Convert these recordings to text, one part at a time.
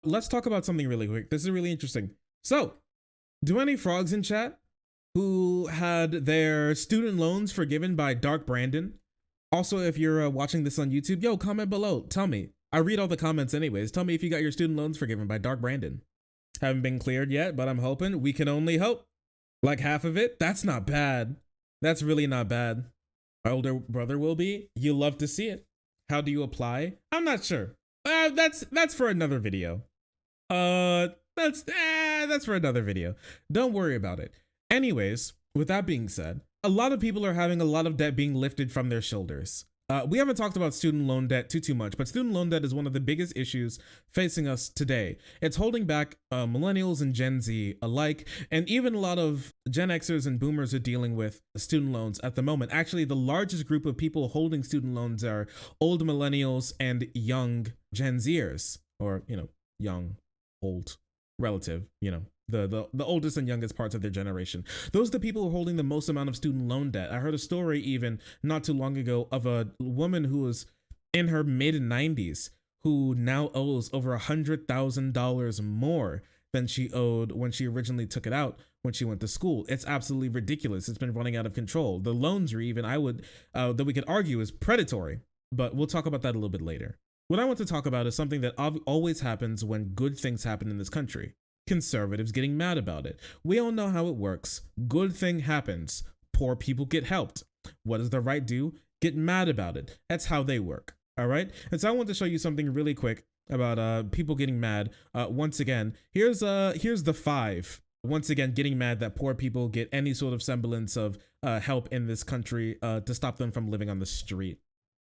Let's talk about something really quick. This is really interesting. So, do any frogs in chat who had their student loans forgiven by Dark Brandon? Also, if you're watching this on YouTube, yo, comment below. Tell me. I read all the comments anyways. Tell me if you got your student loans forgiven by Dark Brandon. Haven't been cleared yet, but I'm hoping. We can only hope. Like half of it? That's not bad. That's really not bad. My older brother will be. You love to see it. How do you apply? I'm not sure. That's for another video. That's for another video. Don't worry about it. Anyways, with that being said, a lot of people are having a lot of debt being lifted from their shoulders. We haven't talked about student loan debt too much, but student loan debt is one of the biggest issues facing us today. It's holding back millennials and Gen Z alike, and even a lot of Gen Xers and Boomers are dealing with student loans at the moment. Actually, the largest group of people holding student loans are old millennials and young Gen Zers, or, you know, young, old, relative, you know. The oldest and youngest parts of their generation. Those are the people who are holding the most amount of student loan debt. I heard a story even not too long ago of a woman who was in her mid-90s who now owes over $100,000 more than she owed when she originally took it out when she went to school. It's absolutely ridiculous. It's been running out of control. The loans are even, that we could argue is predatory, but we'll talk about that a little bit later. What I want to talk about is something that always happens when good things happen in this country. Conservatives getting mad about it. We all know how it works. Good thing happens. Poor people get helped. What does the right do? Get mad about it. That's how they work. All right. And so I want to show you something really quick about people getting mad. Once again, here's the 5. Once again, getting mad that poor people get any sort of semblance of help in this country to stop them from living on the street.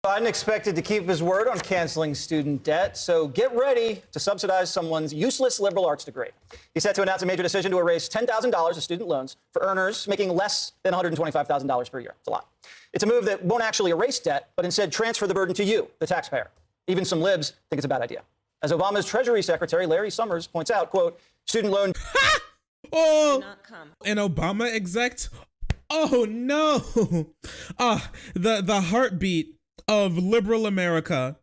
Biden expected to keep his word on canceling student debt, so get ready to subsidize someone's useless liberal arts degree. He's set to announce a major decision to erase $10,000 of student loans for earners making less than $125,000 per year. It's a lot. It's a move that won't actually erase debt, but instead transfer the burden to you, the taxpayer. Even some libs think it's a bad idea. As Obama's Treasury Secretary Larry Summers points out, quote, student loan... Oh, an Obama exec? Oh, no. The heartbeat of liberal America,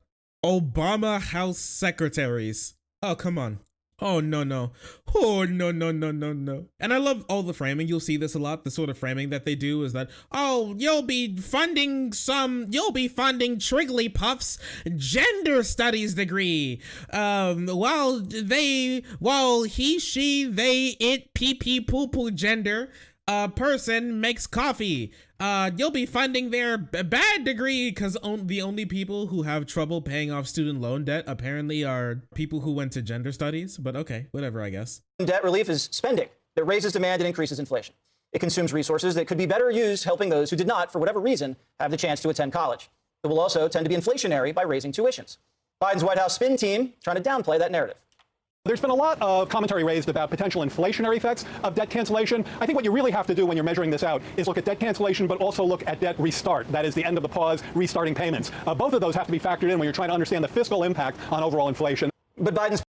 Obama House secretaries. Oh, come on. Oh, no. Oh, no. And I love all the framing. You'll see this a lot. The sort of framing that they do is that, oh, you'll be funding Trigglypuff's gender studies degree. While he, she, they, it, pee, pee, poo, poo gender person makes coffee. You'll be funding their bad degree because the only people who have trouble paying off student loan debt apparently are people who went to gender studies. But okay, whatever, I guess. Debt relief is spending that raises demand and increases inflation. It consumes resources that could be better used helping those who did not, for whatever reason, have the chance to attend college. It will also tend to be inflationary by raising tuitions. Biden's White House spin team trying to downplay that narrative. There's been a lot of commentary raised about potential inflationary effects of debt cancellation. I think what you really have to do when you're measuring this out is look at debt cancellation, but also look at debt restart. That is the end of the pause, restarting payments. Both of those have to be factored in when you're trying to understand the fiscal impact on overall inflation. But Biden's...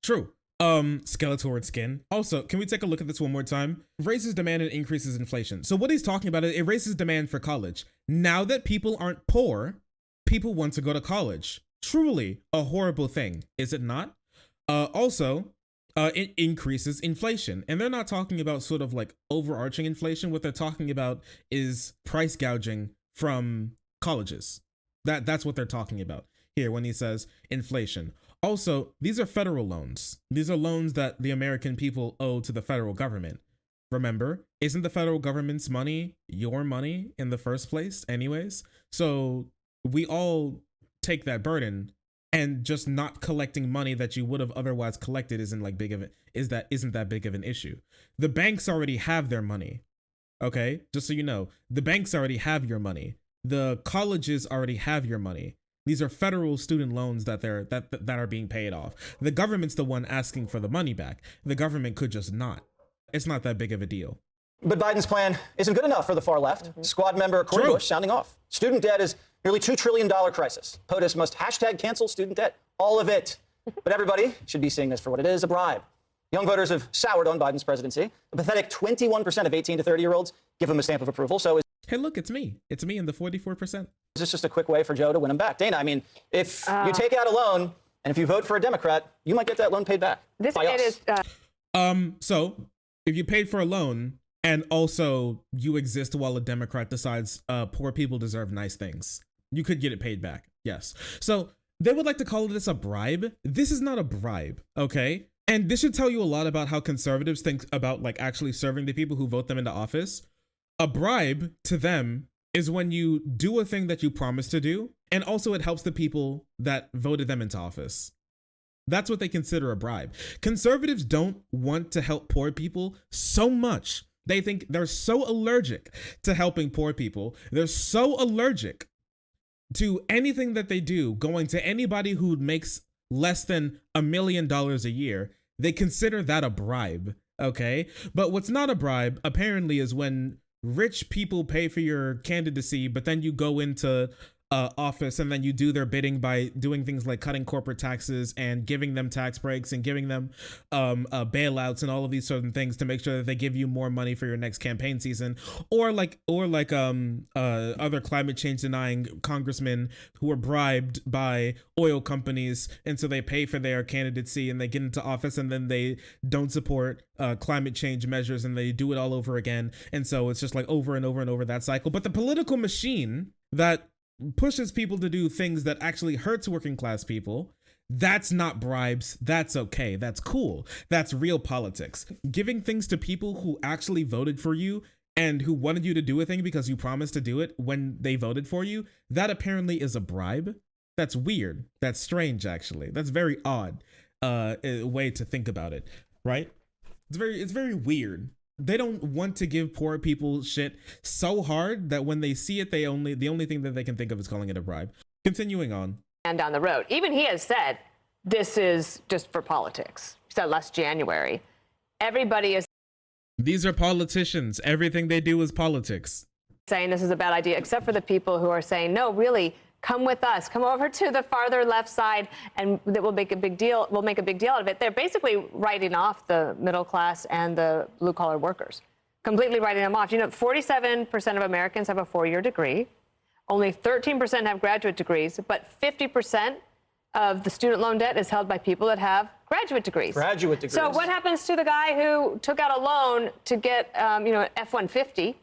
True. Skeletor skin. Also, can we take a look at this one more time? Raises demand and increases inflation. So what he's talking about is it raises demand for college. Now that people aren't poor, people want to go to college. Truly a horrible thing, is it not? It increases inflation, and they're not talking about sort of like overarching inflation. What they're talking about is price gouging from colleges. That's what they're talking about here when he says inflation. Also, these are federal loans. These are loans that the American people owe to the federal government. Remember, isn't the federal government's money your money in the first place anyways? So we all take that burden. And just not collecting money that you would have otherwise collected isn't that big of an issue. The banks already have their money. Okay, just so you know, the banks already have your money. The colleges already have your money. These are federal student loans that are being paid off. The government's the one asking for the money back. The government could just not. It's not that big of a deal. But Biden's plan isn't good enough for the far left. Squad member Cory Bush sounding off. Student debt is nearly $2 trillion crisis. POTUS must hashtag cancel student debt. All of it. But everybody should be seeing this for what it is, a bribe. Young voters have soured on Biden's presidency. A pathetic 21% of 18 to 30-year-olds give him a stamp of approval. So hey, look, it's me. It's me in the 44%. Is this just a quick way for Joe to win him back? Dana, I mean, if you take out a loan And if you vote for a Democrat, you might get that loan paid back. This by us. So if you paid for a loan and also you exist while a Democrat decides poor people deserve nice things, you could get it paid back. Yes. So they would like to call this a bribe. This is not a bribe, okay? And this should tell you a lot about how conservatives think about like actually serving the people who vote them into office. A bribe to them is when you do a thing that you promised to do, and also it helps the people that voted them into office. That's what they consider a bribe. Conservatives don't want to help poor people so much. They think they're so allergic to helping poor people. They're so allergic to anything that they do going to anybody who makes less than $1 million a year. They consider that a bribe, okay? But what's not a bribe, apparently, is when rich people pay for your candidacy, but then you go into office and then you do their bidding by doing things like cutting corporate taxes and giving them tax breaks and giving them bailouts and all of these certain things to make sure that they give you more money for your next campaign season, or like other climate change denying congressmen who are bribed by oil companies, and so they pay for their candidacy and they get into office and then they don't support climate change measures and they do it all over again, and so it's just like over and over and over that cycle. But the political machine that pushes people to do things that actually hurts working class people, that's not bribes. That's okay. That's cool. That's real politics. Giving things to people who actually voted for you and who wanted you to do a thing because you promised to do it when they voted for you, that apparently is a bribe. That's weird. That's strange, actually. That's very odd way to think about it, right? It's very weird. They don't want to give poor people shit so hard that when they see it, the only thing that they can think of is calling it a bribe. Continuing on. And down the road, even he has said this is just for politics. He said last January, everybody is. These are politicians. Everything they do is politics. Saying this is a bad idea, except for the people who are saying, no, really, come with us, come over to the farther left side, and that will make a big deal. We'll make a big deal out of it. They're basically writing off the middle class and the blue collar workers, completely writing them off. You know, 47% of Americans have a 4-year degree. Only 13% have graduate degrees, but 50% of the student loan debt is held by people that have graduate degrees. Graduate degrees. So what happens to the guy who took out a loan to get, an F-150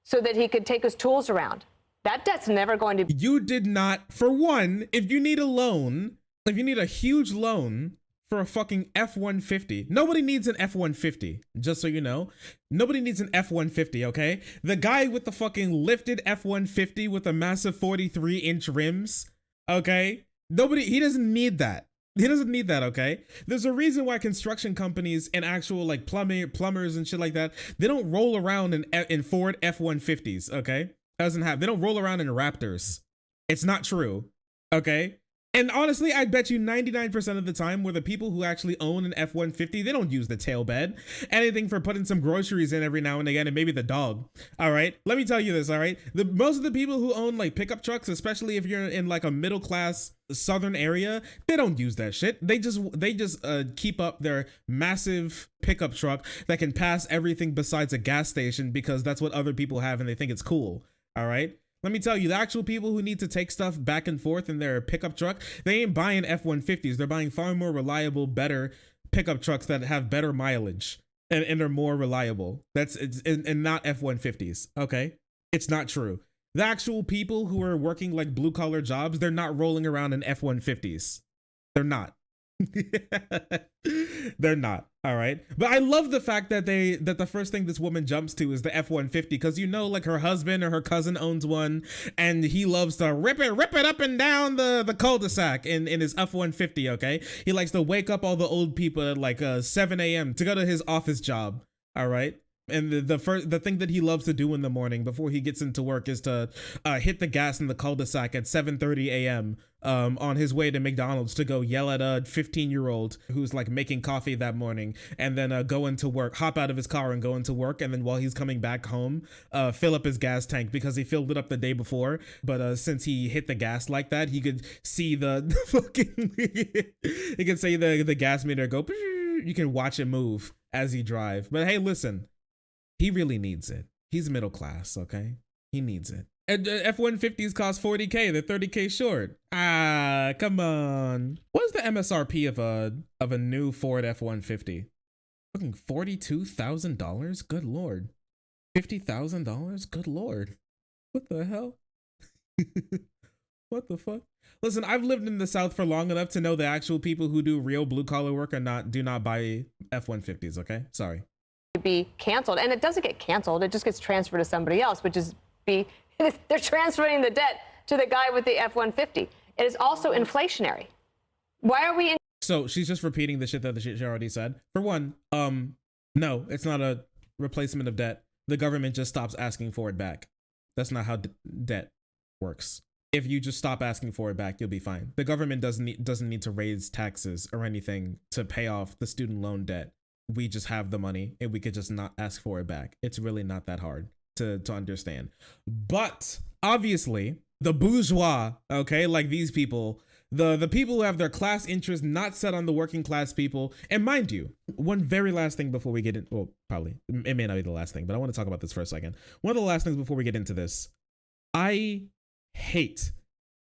so that he could take his tools around? That debt's never going to be. You did not, for one, if you need a loan, if you need a huge loan for a fucking F-150, nobody needs an F-150, just so you know. Nobody needs an F-150, okay? The guy with the fucking lifted F-150 with the massive 43-inch rims, okay? He doesn't need that. He doesn't need that, okay? There's a reason why construction companies and actual like plumbers and shit like that, they don't roll around in Ford F-150s, okay? They don't roll around in Raptors. It's not true, okay? And honestly, I bet you 99% of the time where the people who actually own an F-150, they don't use the tail bed. Anything for putting some groceries in every now and again, and maybe the dog, all right? Let me tell you this, all right? Most of the people who own like pickup trucks, especially if you're in like a middle class southern area, they don't use that shit. They just keep up their massive pickup truck that can pass everything besides a gas station because that's what other people have and they think it's cool, all right? Let me tell you, the actual people who need to take stuff back and forth in their pickup truck, they ain't buying F-150s. They're buying far more reliable, better pickup trucks that have better mileage and are more reliable. And not F-150s, okay? It's not true. The actual people who are working like blue collar jobs, they're not rolling around in F-150s. They're not. They're not, all right? But I love the fact that the first thing this woman jumps to is the F-150, because you know, like her husband or her cousin owns one and he loves to rip it up and down the cul-de-sac in his F-150, okay? He likes to wake up all the old people at like 7 a.m. to go to his office job, all right? And the thing that he loves to do in the morning before he gets into work is to hit the gas in the cul-de-sac at 7:30 a.m. On his way to McDonald's to go yell at a 15-year-old who's like making coffee that morning, and then go into work, hop out of his car and go into work, and then while he's coming back home, fill up his gas tank because he filled it up the day before. But since he hit the gas like that, he could see the fucking he could see the gas meter go. You can watch it move as he drive. But hey, listen. He really needs it. He's middle class, okay? He needs it. And F-150s cost $40K. They're $30K short. Come on. What is the MSRP of a new Ford F-150? Fucking $42,000? Good lord. $50,000? Good lord. What the hell? What the fuck? Listen, I've lived in the South for long enough to know the actual people who do real blue collar work do not buy F-150s, okay? Sorry. Be canceled, and it doesn't get canceled, it just gets transferred to somebody else, which is they're transferring the debt to the guy with the F-150. It is also inflationary. Why are we in? So she's just repeating the shit that she already said. For one, no, it's not a replacement of debt. The government just stops asking for it back. That's not how debt works. If you just stop asking for it back, you'll be fine. The government doesn't need to raise taxes or anything to pay off the student loan debt. We just have the money and we could just not ask for it back. It's really not that hard to understand. But obviously, the bourgeois, okay, like these people, the people who have their class interests not set on the working class people. And mind you, one very last thing before we get in, well, probably, it may not be the last thing, but I want to talk about this for a second. One of the last things before we get into this, I hate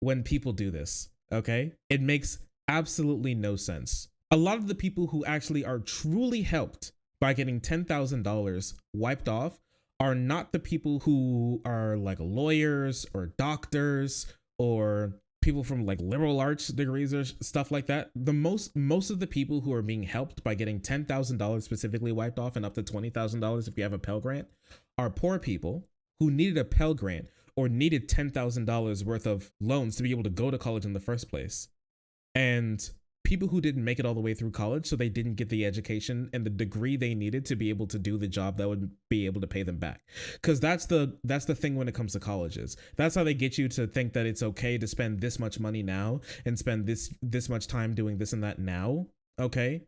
when people do this, okay? It makes absolutely no sense. A lot of the people who actually are truly helped by getting $10,000 wiped off are not the people who are like lawyers or doctors or people from like liberal arts degrees or stuff like that. Most of the people who are being helped by getting $10,000 specifically wiped off and up to $20,000 if you have a Pell Grant are poor people who needed a Pell Grant or needed $10,000 worth of loans to be able to go to college in the first place. And people who didn't make it all the way through college, so they didn't get the education and the degree they needed to be able to do the job that would be able to pay them back. Because that's the thing when it comes to colleges. That's how they get you to think that it's okay to spend this much money now and spend this much time doing this and that now, okay?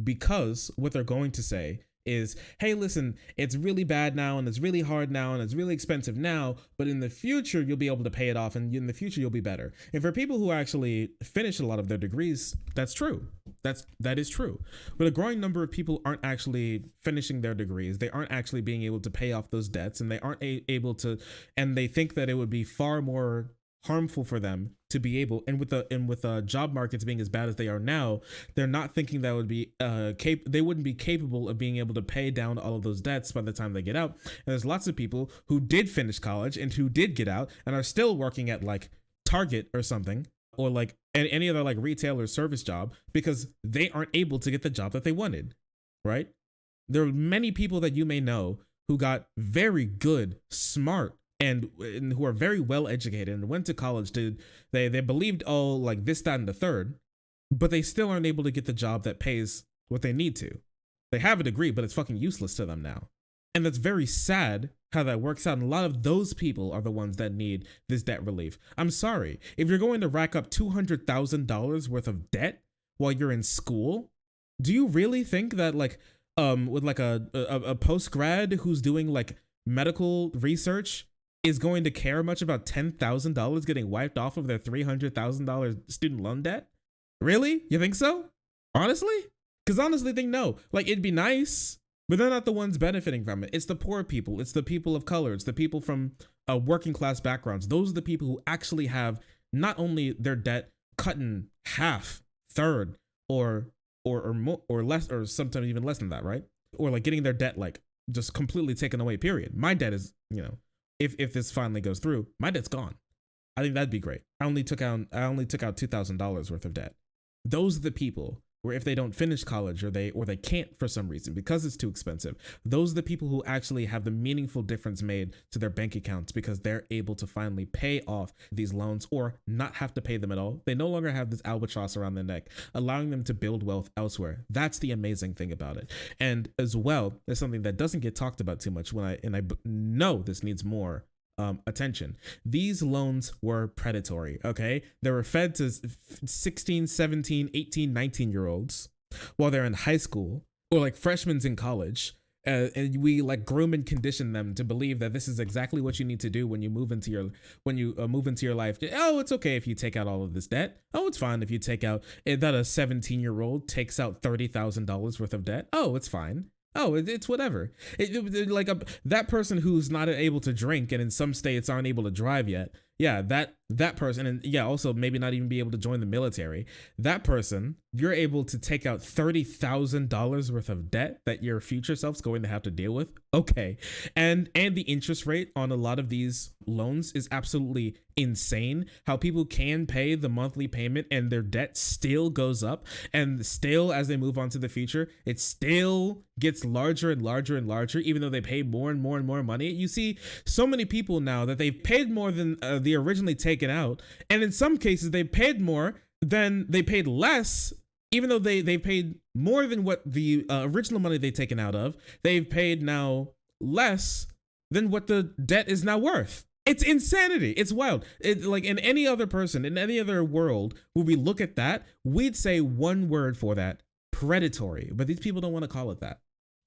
Because what they're going to say is, hey, listen, it's really bad now and it's really hard now and it's really expensive now, but in the future you'll be able to pay it off and in the future you'll be better. And for people who actually finish a lot of their degrees, that's true. That is true. But a growing number of people aren't actually finishing their degrees. They aren't actually being able to pay off those debts, and they aren't able to, and they think that it would be far more harmful for them to be able, and with job markets being as bad as they are now, they're not thinking that would be they wouldn't be capable of being able to pay down all of those debts by the time they get out. And there's lots of people who did finish college and who did get out and are still working at like Target or something, or like any other like retail or service job, because they aren't able to get the job that they wanted, right? There are many people that you may know who got very good, smart, and who are very well educated and went to college they believed all like this, that, and the third, but they still aren't able to get the job that pays what they need to. They have a degree, but it's fucking useless to them now. And that's very sad how that works out. And a lot of those people are the ones that need this debt relief. I'm sorry, if you're going to rack up $200,000 worth of debt while you're in school, do you really think that like with like a post grad who's doing like medical research is going to care much about $10,000 getting wiped off of their $300,000 student loan debt? Really? You think so? Honestly? Because honestly, think no. Like, it'd be nice, but they're not the ones benefiting from it. It's the poor people. It's the people of color. It's the people from working class backgrounds. Those are the people who actually have not only their debt cut in half, third, or more, or less, or sometimes even less than that, right? Or like getting their debt like just completely taken away, period. My debt is, you know, if this finally goes through, my debt's gone. I think that'd be great. I only took out $2,000 worth of debt. Those are the people where if they don't finish college or they can't for some reason because it's too expensive, those are the people who actually have the meaningful difference made to their bank accounts because they're able to finally pay off these loans or not have to pay them at all. They no longer have this albatross around their neck, allowing them to build wealth elsewhere. That's the amazing thing about it. And as well, there's something that doesn't get talked about too much I know this needs more attention. These loans were predatory, okay? They were fed to 16, 17, 18, 19-year-olds while they're in high school or like freshmen in college. And we like groom and condition them to believe that this is exactly what you need to do when you move into your life. Oh, it's okay if you take out all of this debt. Oh, it's fine if you take out that a 17-year-old takes out $30,000 worth of debt. Oh, it's fine. Oh, it's whatever. That person who's not able to drink and in some states aren't able to drive yet yeah, that person, and yeah, also maybe not even be able to join the military. That person, you're able to take out $30,000 worth of debt that your future self's going to have to deal with. Okay, and the interest rate on a lot of these loans is absolutely insane. How people can pay the monthly payment and their debt still goes up, and still as they move on to the future, it still gets larger and larger and larger, even though they pay more and more and more money. You see so many people now that they've paid more than the originally taken out, and in some cases they paid more than they paid less, even though they paid more than what the original money they've taken out of. They've paid now less than what the debt is now worth. It's insanity. It's wild. Like in any other person, in any other world, when we look at that, we'd say one word for that: predatory. But these people don't want to call it that.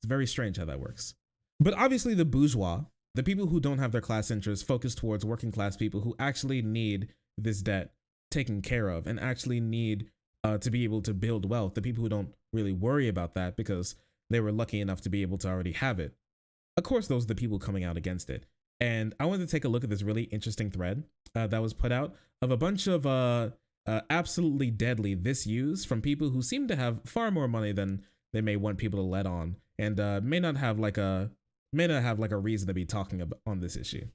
It's very strange how that works. But obviously the bourgeois, the people who don't have their class interests focused towards working class people who actually need this debt taken care of and actually need to be able to build wealth, the people who don't really worry about that because they were lucky enough to be able to already have it. Of course, those are the people coming out against it. And I wanted to take a look at this really interesting thread that was put out of a bunch of absolutely deadly misuse from people who seem to have far more money than they may want people to let on, and may not have like a reason to be talking about on this issue.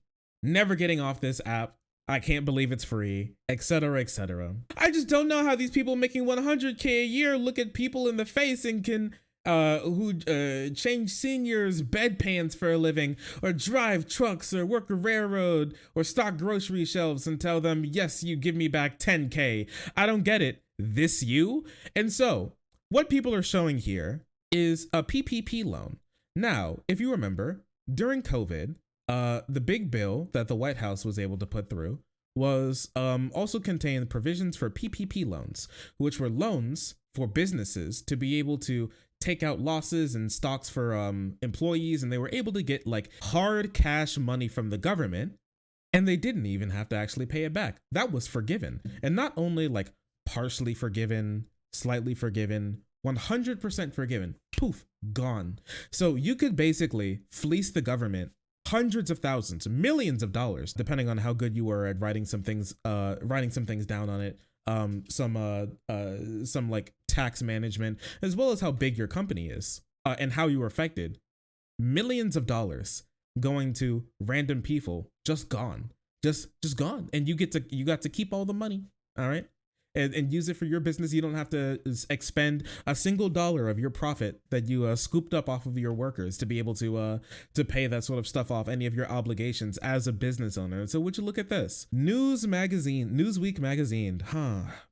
Never getting off this app. I can't believe it's free, etc., etc. I just don't know how these people making 100K a year look at people in the face and can who change seniors' bedpans for a living, or drive trucks, or work a railroad, or stock grocery shelves and tell them, yes, you give me back 10K. I don't get it. This you? And so what people are showing here is a PPP loan. Now, if you remember, during COVID, the big bill that the White House was able to put through was also contained provisions for PPP loans, which were loans for businesses to be able to take out losses and stocks for employees, and they were able to get like hard cash money from the government, and they didn't even have to actually pay it back. That was forgiven, and not only like partially forgiven, slightly forgiven, 100% forgiven. Poof, gone. So you could basically fleece the government hundreds of thousands, millions of dollars, depending on how good you were at writing some things down on it. Some like tax management, as well as how big your company is, and how you were affected. Millions of dollars going to random people, just gone, just gone, and you got to keep all the money, all right, and use it for your business. You don't have to expend a single dollar of your profit that you scooped up off of your workers to be able to pay that sort of stuff off any of your obligations as a business owner. So would you look at this? Newsweek magazine.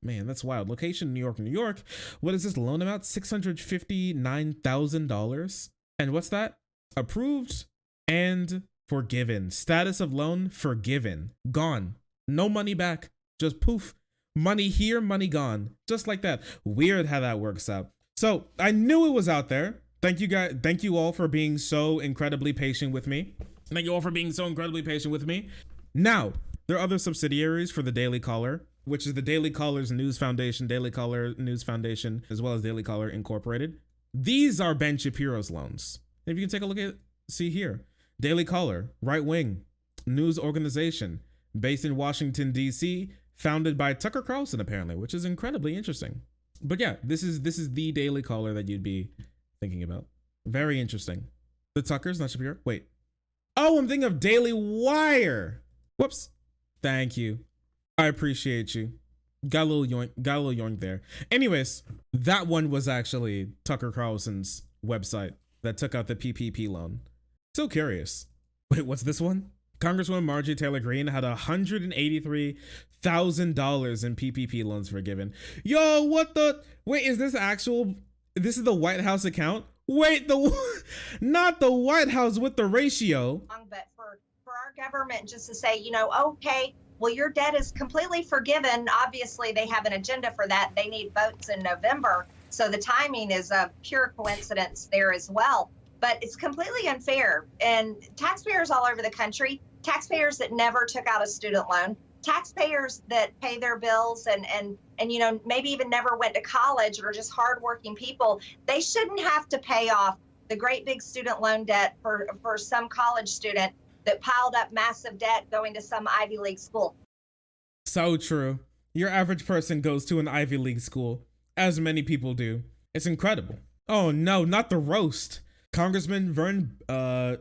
Man, that's wild. Location, New York, New York. What is this loan amount? $659,000. And what's that? Approved and forgiven. Status of loan, forgiven. Gone. No money back. Just poof. Money here, money gone. Just like that. Weird how that works out. So I knew it was out there. Thank you guys. Thank you all for being so incredibly patient with me. Now, there are other subsidiaries for the Daily Caller, which is the Daily Caller's News Foundation, Daily Caller News Foundation, as well as Daily Caller Incorporated. These are Ben Shapiro's loans. If you can take a look at, see here, Daily Caller, right wing news organization based in Washington, D.C., founded by Tucker Carlson, apparently, which is incredibly interesting. But yeah, this is the Daily Caller that you'd be thinking about. Very interesting. The Tuckers, not Shapiro. Wait. Oh, I'm thinking of Daily Wire. Whoops. Thank you. I appreciate you. Got a little yoink there. Anyways, that one was actually Tucker Carlson's website that took out the PPP loan. So curious. Wait, what's this one? Congresswoman Marjorie Taylor Greene had $183,000 in PPP loans forgiven. Yo, what the? Wait, is this actual? This is the White House account? Wait, not the White House with the ratio. But for our government just to say, okay, well, your debt is completely forgiven. Obviously, they have an agenda for that. They need votes in November. So the timing is a pure coincidence there as well. But it's completely unfair. And taxpayers all over the country, taxpayers that never took out a student loan, taxpayers that pay their bills and maybe even never went to college or just hardworking people, they shouldn't have to pay off the great big student loan debt for some college student that piled up massive debt going to some Ivy League school. So true. Your average person goes to an Ivy League school, as many people do. It's incredible. Oh no, not the roast. Congressman Vern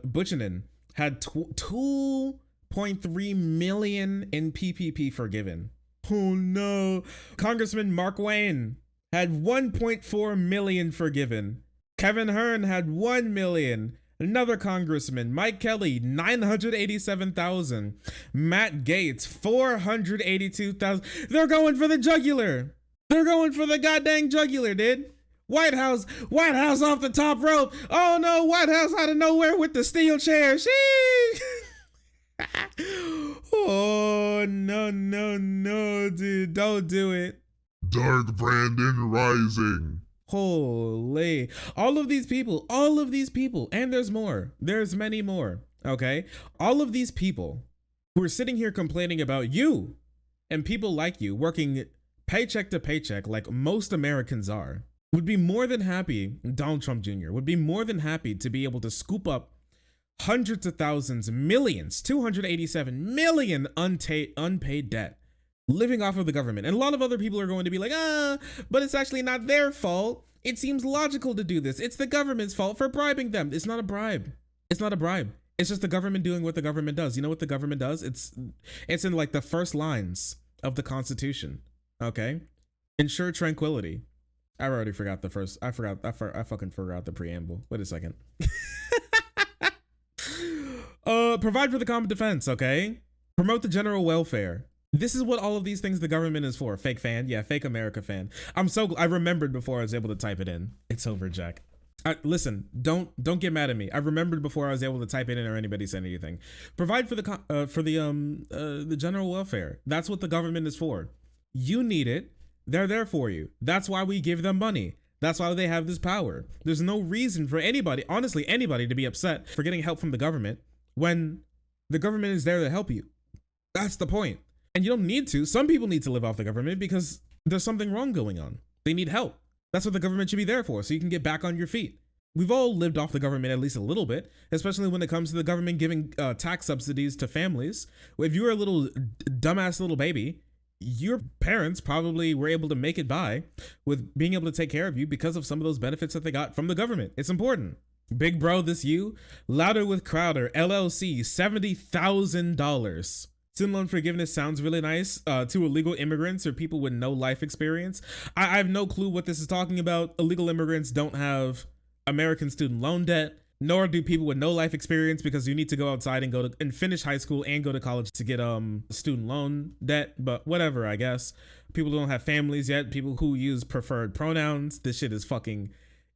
Buchanan had 2.3 million in PPP forgiven. Oh no. Congressman Mark Wayne had 1.4 million forgiven. Kevin Hearn had 1 million. Another congressman, Mike Kelly, 987,000. Matt Gaetz, 482,000. They're going for the jugular. They're going for the goddamn jugular, dude. White House off the top rope. Oh no, White House out of nowhere with the steel chair. Sheesh. Oh no, dude, don't do it. Dark Brandon Rising. Holy, all of these people, and there's more. There's many more, okay? All of these people who are sitting here complaining about you and people like you working paycheck to paycheck like most Americans are, would be more than happy, Donald Trump Jr. would be more than happy to be able to scoop up hundreds of thousands, millions, 287 million unpaid debt, living off of the government. And a lot of other people are going to be like, but it's actually not their fault. It seems logical to do this. It's the government's fault for bribing them. It's not a bribe. It's not a bribe. It's just the government doing what the government does. You know what the government does? It's in like the first lines of the Constitution. Okay? Ensure tranquility. I already forgot the first. I fucking forgot the preamble. Wait a second. Provide for the common defense, okay? Promote the general welfare. This is what all of these things the government is for. Fake fan. Yeah, fake America fan. I remembered before I was able to type it in. It's over, Jack. Listen, don't get mad at me. I remembered before I was able to type it in or anybody said anything. Provide for the general welfare. That's what the government is for. You need it. They're there for you. That's why we give them money. That's why they have this power. There's no reason for anybody, honestly, anybody to be upset for getting help from the government when the government is there to help you. That's the point. And you don't need to. Some people need to live off the government because there's something wrong going on. They need help. That's what the government should be there for, so you can get back on your feet. We've all lived off the government at least a little bit, especially when it comes to the government giving tax subsidies to families. If you were a little dumbass little baby, your parents probably were able to make it by with being able to take care of you because of some of those benefits that they got from the government. It's important. Big bro, this you. Louder with Crowder, LLC, $70,000. Student loan forgiveness sounds really nice to illegal immigrants or people with no life experience. I have no clue what this is talking about. Illegal immigrants don't have American student loan debt, nor do people with no life experience, because you need to go outside and finish high school and go to college to get student loan debt. But whatever, I guess. People don't have families yet. People who use preferred pronouns. This shit is fucking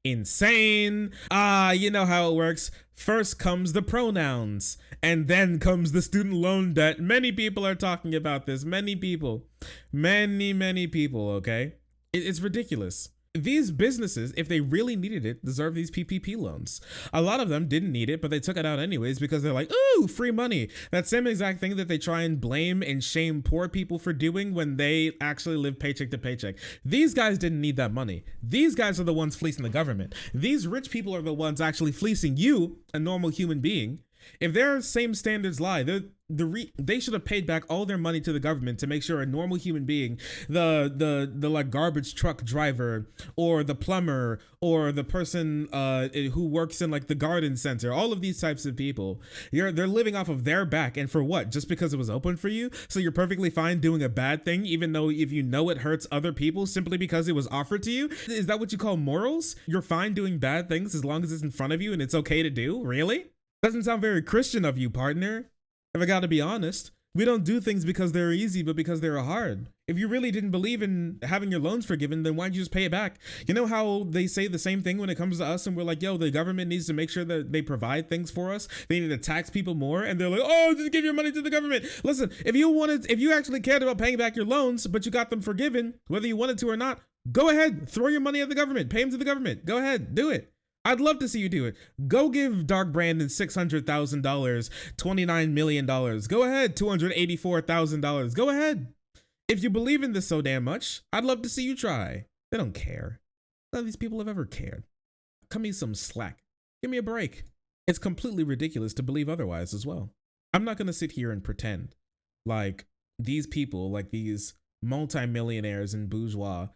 insane. You know how it works. First comes the pronouns and then comes the student loan debt. Many people are talking about this. Many people, okay? It's ridiculous. These businesses, if they really needed it, deserve these PPP loans. A lot of them didn't need it, but they took it out anyways because they're like, ooh, free money. That same exact thing that they try and blame and shame poor people for doing when they actually live paycheck to paycheck. These guys didn't need that money. These guys are the ones fleecing the government. These rich people are the ones actually fleecing you, a normal human being. If their same standards lie, they should have paid back all their money to the government to make sure a normal human being, the like garbage truck driver or the plumber or the person who works in like the garden center, all of these types of people, they're living off of their back. And for what? Just because it was open for you? So you're perfectly fine doing a bad thing, even though if you know it hurts other people simply because it was offered to you? Is that what you call morals? You're fine doing bad things as long as it's in front of you and it's okay to do? Really? Doesn't sound very Christian of you, partner. If I gotta be honest, we don't do things because they're easy, but because they're hard. If you really didn't believe in having your loans forgiven, then why'd you just pay it back? You know how they say the same thing when it comes to us and we're like, yo, the government needs to make sure that they provide things for us. They need to tax people more. And they're like, oh, just give your money to the government. Listen, if you actually cared about paying back your loans, but you got them forgiven, whether you wanted to or not, go ahead, throw your money at the government, pay them to the government. Go ahead, do it. I'd love to see you do it. Go give Dark Brandon $600,000, $29 million. Go ahead, $284,000. Go ahead. If you believe in this so damn much, I'd love to see you try. They don't care. None of these people have ever cared. Cut me some slack. Give me a break. It's completely ridiculous to believe otherwise as well. I'm not going to sit here and pretend like these people, like these multimillionaires and bourgeois,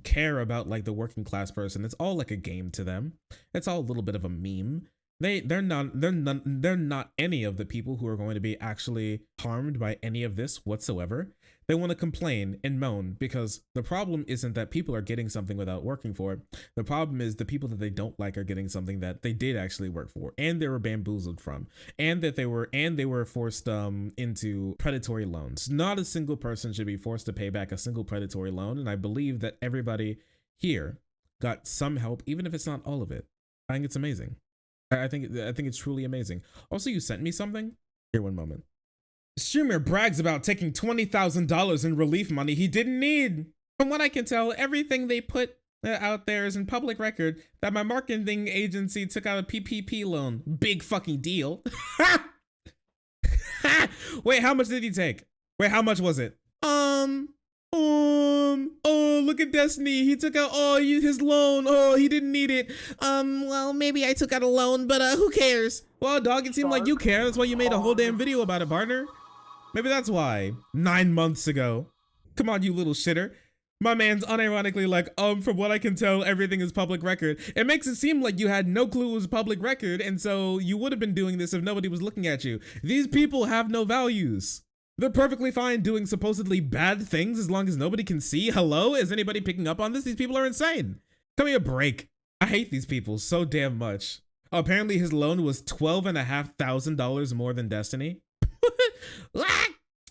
care about like the working class person. It's all like a game to them. It's all a little bit of a meme. They're not any of the people who are going to be actually harmed by any of this whatsoever. They want to complain and moan because the problem isn't that people are getting something without working for it. The problem is the people that they don't like are getting something that they did actually work for and they were bamboozled from, and that they were forced into predatory loans. Not a single person should be forced to pay back a single predatory loan, and I believe that everybody here got some help, even if it's not all of it. I think it's amazing. I think it's truly amazing. Also, you sent me something? Here, one moment. Streamer brags about taking $20,000 in relief money he didn't need. From what I can tell, everything they put out there is in public record that my marketing agency took out a PPP loan. Big fucking deal. Wait, how much did he take? Wait, how much was it? Oh, look at Destiny. He took out his loan. Oh, he didn't need it. Well, maybe I took out a loan, but who cares? Well, dog, it seemed like you care. That's why you made a whole damn video about it, partner. Maybe that's why. 9 months ago. Come on, you little shitter. My man's unironically like, from what I can tell, everything is public record. It makes it seem like you had no clue it was public record, and so you would have been doing this if nobody was looking at you. These people have no values. They're perfectly fine doing supposedly bad things as long as nobody can see. Hello? Is anybody picking up on this? These people are insane. Give me a break. I hate these people so damn much. Apparently his loan was $12,500 more than Destiny.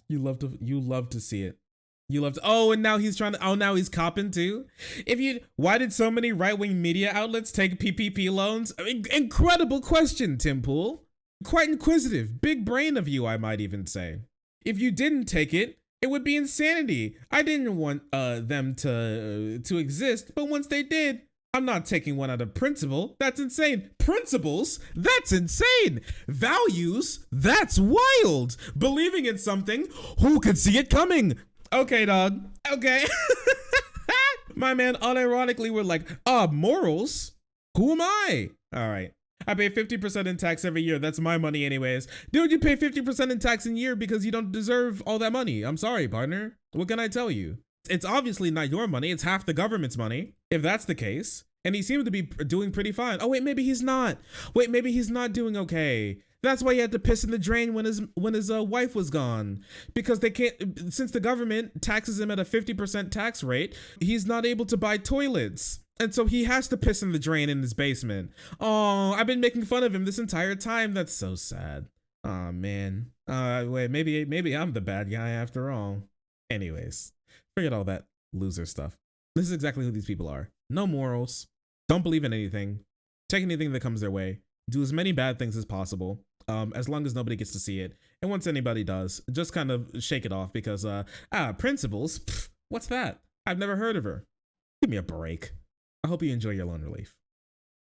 You love to see it. You love to, and now he's now he's copping too. Why did so many right-wing media outlets take PPP loans? I mean, incredible question, Tim Pool. Quite inquisitive. Big brain of you, I might even say. If you didn't take it, it would be insanity. I didn't want them to exist, but once they did, I'm not taking one out of principle. That's insane. Principles? That's insane. Values? That's wild. Believing in something? Who could see it coming? Okay, dog. Okay. My man unironically were like, morals? Who am I? All right. I pay 50% in tax every year. That's my money anyways. Dude, you pay 50% in tax in a year because you don't deserve all that money. I'm sorry, partner. What can I tell you? It's obviously not your money. It's half the government's money, if that's the case. And he seemed to be doing pretty fine. Oh, wait, maybe he's not. Wait, maybe he's not doing okay. That's why he had to piss in the drain when his wife was gone. Because they can't, since the government taxes him at a 50% tax rate, he's not able to buy toilets. And so he has to piss in the drain in his basement. Oh, I've been making fun of him this entire time. That's so sad. Oh, man. Wait, maybe I'm the bad guy after all. Anyways, forget all that loser stuff. This is exactly who these people are. No morals. Don't believe in anything. Take anything that comes their way. Do as many bad things as possible. As long as nobody gets to see it. And once anybody does, just kind of shake it off because, principles? Pfft, what's that? I've never heard of her. Give me a break. I hope you enjoy your loan relief.